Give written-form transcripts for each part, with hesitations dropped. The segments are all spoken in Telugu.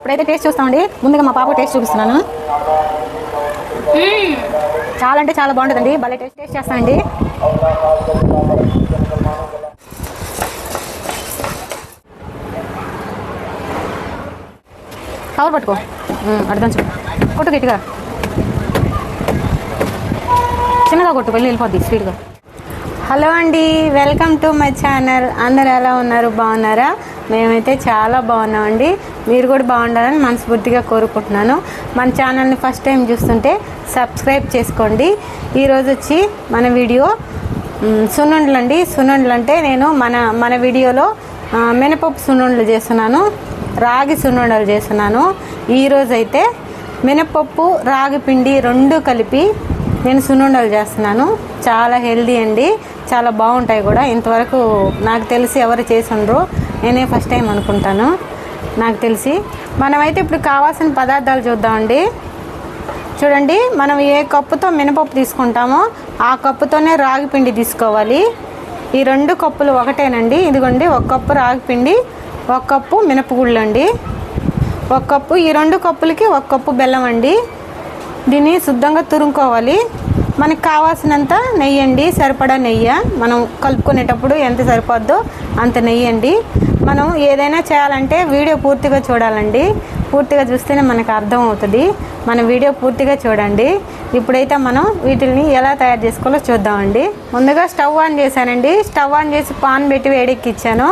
ఇప్పుడైతే టేస్ట్ చూస్తామండి. ముందుగా మా పాప టేస్ట్ చూపిస్తున్నాను. చాలా అంటే చాలా బాగుంటుందండి. భలే టేస్ట్ చేస్తానండి. కవర్ పట్టుకో, అర్థం చూ కొట్టు గట్టిగా, చిన్నగా కొట్టు, వెళ్ళిపోద్ది స్పీడ్గా. హలో అండి, వెల్కమ్ టు మై ఛానల్. అందరు ఎలా ఉన్నారు? బాగున్నారా? మేమైతే చాలా బాగున్నామండి. మీరు కూడా బాగుండాలని మనస్ఫూర్తిగా కోరుకుంటున్నాను. మన ఛానల్ని ఫస్ట్ టైం చూస్తుంటే సబ్స్క్రైబ్ చేసుకోండి. ఈరోజు వచ్చి మన వీడియో సున్నుండలు అండి. సున్నుండలు అంటే నేను మన వీడియోలో మినపప్పు సున్నుండలు చేస్తున్నాను, రాగి సున్నుండలు చేస్తున్నాను. ఈరోజు అయితే మినపప్పు రాగి పిండి రెండు కలిపి నేను సున్నుండలు చేస్తున్నాను. చాలా హెల్దీ అండి, చాలా బాగుంటాయి కూడా. ఇంతవరకు నాకు తెలిసి ఎవరు చేసి ఉండరు, నేనే ఫస్ట్ టైం అనుకుంటాను నాకు తెలిసి. మనమైతే ఇప్పుడు కావాల్సిన పదార్థాలు చూద్దామండి. చూడండి, మనం ఏ కప్పుతో మినపప్పు తీసుకుంటామో ఆ కప్పుతోనే రాగి పిండి తీసుకోవాలి. ఈ రెండు కప్పులు ఒకటేనండి. ఇదిగోండి, ఒక కప్పు రాగి పిండి, ఒక కప్పు మినపగుళ్ళు అండి, ఒక కప్పు. ఈ రెండు కప్పులకి ఒక కప్పు బెల్లం అండి. దీన్ని శుద్ధంగా తురుముకోవాలి. మనకు కావాల్సినంత నెయ్యి అండి, సరిపడా నెయ్యి. మనం కలుపుకునేటప్పుడు ఎంత సరిపోద్దో అంత నెయ్యి అండి. మనం ఏదైనా చేయాలంటే వీడియో పూర్తిగా చూడాలండి. పూర్తిగా చూస్తేనే మనకు అర్థం అవుతుంది. మన వీడియో పూర్తిగా చూడండి. ఇప్పుడైతే మనం వీటిని ఎలా తయారు చేసుకోవాలో చూద్దామండి. ముందుగా స్టవ్ ఆన్ చేశానండి. స్టవ్ ఆన్ చేసి పాన్ పెట్టి వేడెక్కిచ్చాను.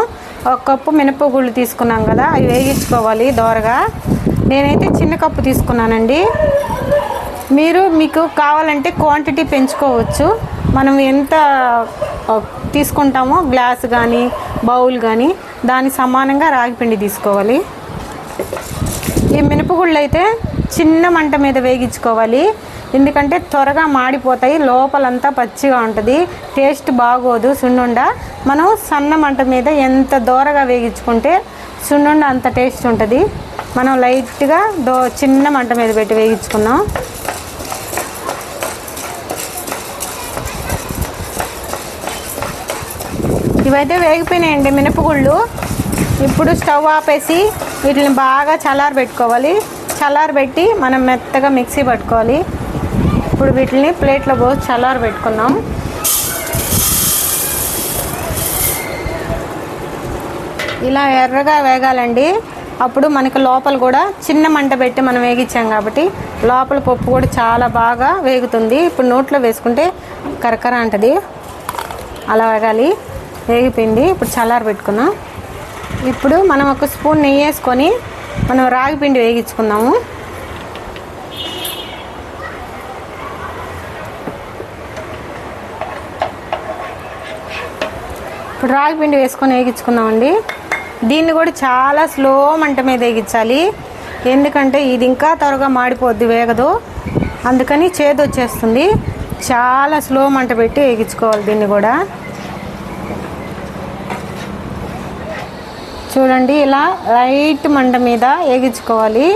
ఒక కప్పు మినపగుళ్ళు తీసుకున్నాం కదా, అవి వేగించుకోవాలి దోరగా. నేనైతే చిన్న కప్పు తీసుకున్నానండి. మీకు కావాలంటే క్వాంటిటీ పెంచుకోవచ్చు. మనం ఎంత తీసుకుంటామో గ్లాస్ కానీ బౌల్ కానీ దానికి సమానంగా రాగిపిండి తీసుకోవాలి. ఈ మినపగుళ్ళు అయితే చిన్న మంట మీద వేగించుకోవాలి, ఎందుకంటే త్వరగా మాడిపోతాయి, లోపలంతా పచ్చిగా ఉంటుంది, టేస్ట్ బాగోదు సున్నుండ. మనం సన్న మంట మీద ఎంత దోరగా వేగించుకుంటే సున్నుండ అంత టేస్ట్ ఉంటుంది. మనం లైట్గా చిన్న మంట మీద పెట్టి వేగించుకున్నాం. ఇవైతే వేగిపోయినాయండి మినపగుళ్ళు. ఇప్పుడు స్టవ్ ఆపేసి వీటిని బాగా చల్లారబెట్టుకోవాలి. చల్లారబెట్టి మనం మెత్తగా మిక్సీ పట్టుకోవాలి. ఇప్పుడు వీటిని ప్లేట్లో పోసి చల్లారబెట్టుకున్నాం. ఇలా ఎర్రగా వేగాలండి. అప్పుడు మనకి లోపల కూడా చిన్న మంట పెట్టి మనం వేగించాం కాబట్టి లోపల పప్పు కూడా చాలా బాగా వేగుతుంది. ఇప్పుడు నోట్లో వేసుకుంటే కరకర అంటది, అలా వేగాలి. వేగిపోయింది. ఇప్పుడు చల్లారి పెట్టుకున్నాం. ఇప్పుడు మనం ఒక స్పూన్ నెయ్యి వేసుకొని మనం రాగి పిండి వేగించుకుందాము. ఇప్పుడు రాగి పిండి వేసుకొని వేగించుకుందామండి. దీన్ని కూడా చాలా స్లో మంట మీద వేగించాలి, ఎందుకంటే ఇది ఇంకా త్వరగా మాడిపోద్ది, వేగదు. అందుకని చేదు వచ్చేస్తుంది. చాలా స్లో మంట పెట్టి వేగించుకోవాలి దీన్ని కూడా. చూడండి, ఇలా లైట్ మంట మీద వేగించుకోవాలి.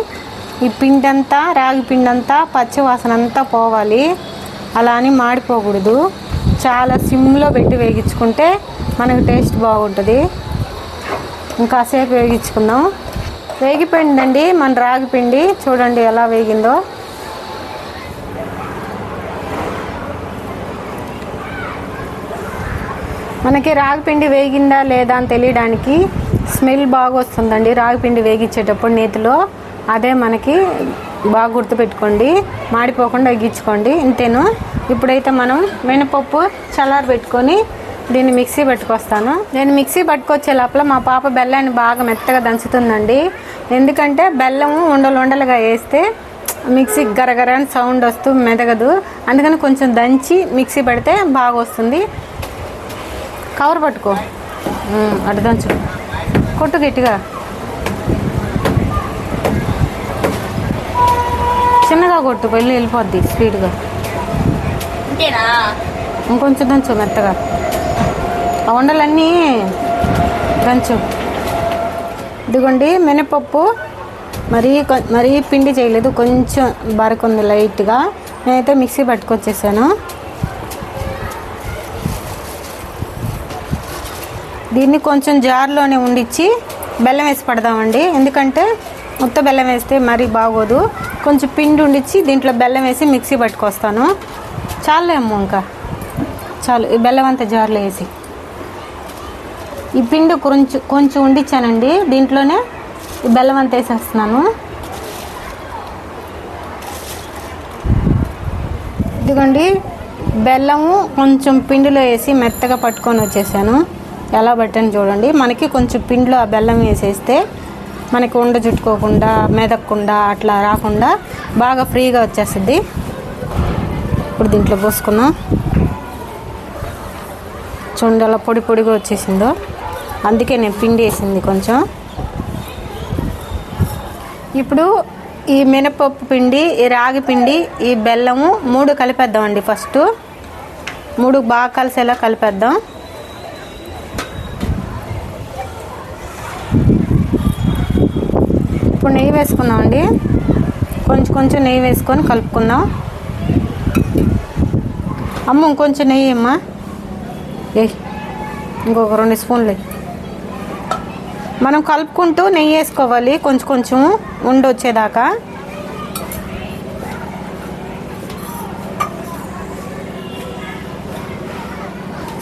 ఈ పిండి అంతా, రాగి పిండి అంతా పచ్చి వాసన అంతా పోవాలి. అలా అని మాడిపోకూడదు. చాలా సిమ్లో పెట్టి వేగించుకుంటే మనకు టేస్ట్ బాగుంటుంది. ఇంకాసేపు వేగించుకుందాం. వేగిపోయిందండి మన రాగి పిండి. చూడండి ఎలా వేగిందో. మనకి రాగిపిండి వేగిందా లేదా అని తెలియడానికి స్మెల్ బాగా వస్తుందండి రాగిపిండి వేగించేటప్పుడు నేతిలో. అదే మనకి బాగా గుర్తుపెట్టుకోండి, మాడిపోకుండా వేగించుకోండి. ఇంతేను. ఇప్పుడైతే మనం మినపప్పు చల్లారి పెట్టుకొని దీన్ని మిక్సీ పట్టుకొస్తాను. నేను మిక్సీ పట్టుకొచ్చే లోపల మా పాప బెల్లాన్ని బాగా మెత్తగా దంచుతుందండి. ఎందుకంటే బెల్లము ఉండలుగా వేస్తే మిక్సీ గరగర అని సౌండ్ వస్తూ మెదగదు. అందుకని కొంచెం దంచి మిక్సీ పెడితే బాగా వస్తుంది. కవర్ పట్టుకో, అటు దంచు, కొట్టు గట్టిగా, చిన్నగా కొట్టు, వెళ్ళిపోద్ది స్పీడ్గా. ఇంకొంచెం దంచు మెత్తగా, ఆ ఉండలన్నీ దంచు. ఇదిగోండి మినపప్పు మరీ పిండి చేయలేదు, కొంచెం బరకుంది లైట్గా. నేనైతే మిక్సీ పట్టుకొచ్చేసాను. దీన్ని కొంచెం జార్లోనే ఉండిచ్చి బెల్లం వేసి పడదామండి, ఎందుకంటే ఉత్త బెల్లం వేస్తే మరీ బాగోదు. కొంచెం పిండి ఉండిచ్చి దీంట్లో బెల్లం వేసి మిక్సీ పట్టుకొస్తాను. చాలేమో ఇంకా చాలు. ఈ బెల్లం అంతా జార్లో వేసి ఈ పిండి కొంచెం ఉండిచ్చానండి. దీంట్లోనే ఈ బెల్లం అంతా వేసేస్తున్నాను. ఇదిగోండి బెల్లము కొంచెం పిండిలో వేసి మెత్తగా పట్టుకొని వచ్చేసాను. ఎలా పట్టాను చూడండి. మనకి కొంచెం పిండిలో ఆ బెల్లం వేసేస్తే మనకి ఉండ చుట్టుకోకుండా మెదక్కుండా అట్లా రాకుండా బాగా ఫ్రీగా వచ్చేస్తుంది. ఇప్పుడు దీంట్లో పోసుకున్నాం. చూడండి అలా పొడి పొడిగా వచ్చేసిందో, అందుకే నేను పిండి వేసింది కొంచెం. ఇప్పుడు ఈ మినపప్పు పిండి, ఈ రాగి పిండి, ఈ బెల్లము 3 కలిపేద్దామండి. ఫస్ట్ 3 బాగా కలిసేలా కలిపేద్దాం. ఇప్పుడు నెయ్యి వేసుకుందామండి. కొంచెం నెయ్యి వేసుకొని కలుపుకుందాం. అమ్మ ఇంకొంచెం నెయ్యి అమ్మా, ఇంకొక 2 స్పూన్లు. మనం కలుపుకుంటూ నెయ్యి వేసుకోవాలి కొంచెం ఉండొచ్చేదాకా.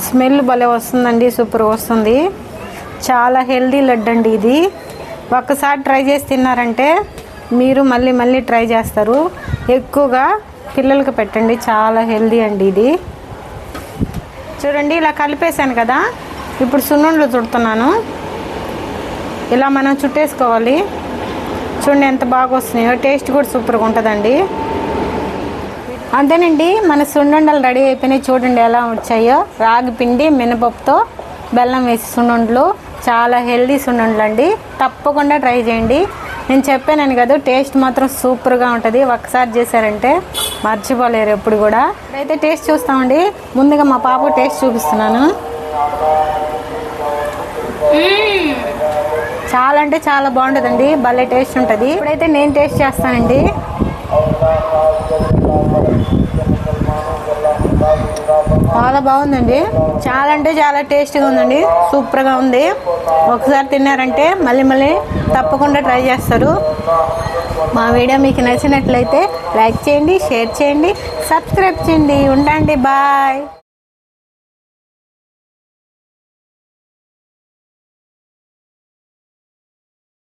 స్మెల్ భలే వస్తుందండి, సూపర్ వస్తుంది. చాలా హెల్దీ లడ్డు అండి ఇది. ఒక్కసారి ట్రై చేసి తిన్నారంటే మీరు మళ్ళీ ట్రై చేస్తారు. ఎక్కువగా పిల్లలకి పెట్టండి, చాలా హెల్దీ అండి ఇది. చూడండి ఇలా కలిపేసాను కదా. ఇప్పుడు సున్నుండలు చుడుతున్నాను. ఇలా మనం చుట్టేసుకోవాలి. చూడండి ఎంత బాగా వస్తున్నాయో, టేస్ట్ కూడా సూపర్గా ఉంటుందండి. అంతేనండి, మన సున్నుండలు రెడీ అయిపోయినాయి. చూడండి ఎలా వచ్చాయో. రాగి పిండి మినపప్పుతో బెల్లం వేసి సున్నుండలు, చాలా హెల్దీ సున్నుండలు అండి. తప్పకుండా ట్రై చేయండి. నేను చెప్పాను కదా, టేస్ట్ మాత్రం సూపర్గా ఉంటుంది. ఒకసారి చేశారంటే మర్చిపోలేరు ఎప్పుడు కూడా. ఇప్పుడైతే టేస్ట్ చూస్తామండి. ముందుగా మా పాప టేస్ట్ చూపిస్తున్నాను. చాలా అంటే చాలా బాగుంటుందండి, భలే టేస్ట్ ఉంటుంది. ఇప్పుడైతే నేను టేస్ట్ చేస్తానండి. చాలా బాగుందండి, చాలా అంటే చాలా టేస్ట్గా ఉందండి, సూపర్గా ఉంది. ఒకసారి తిన్నారంటే మళ్ళీ తప్పకుండా ట్రై చేస్తారు. మా వీడియో మీకు నచ్చినట్లయితే లైక్ చేయండి, షేర్ చేయండి, సబ్స్క్రైబ్ చేయండి. ఉండండి, బాయ్.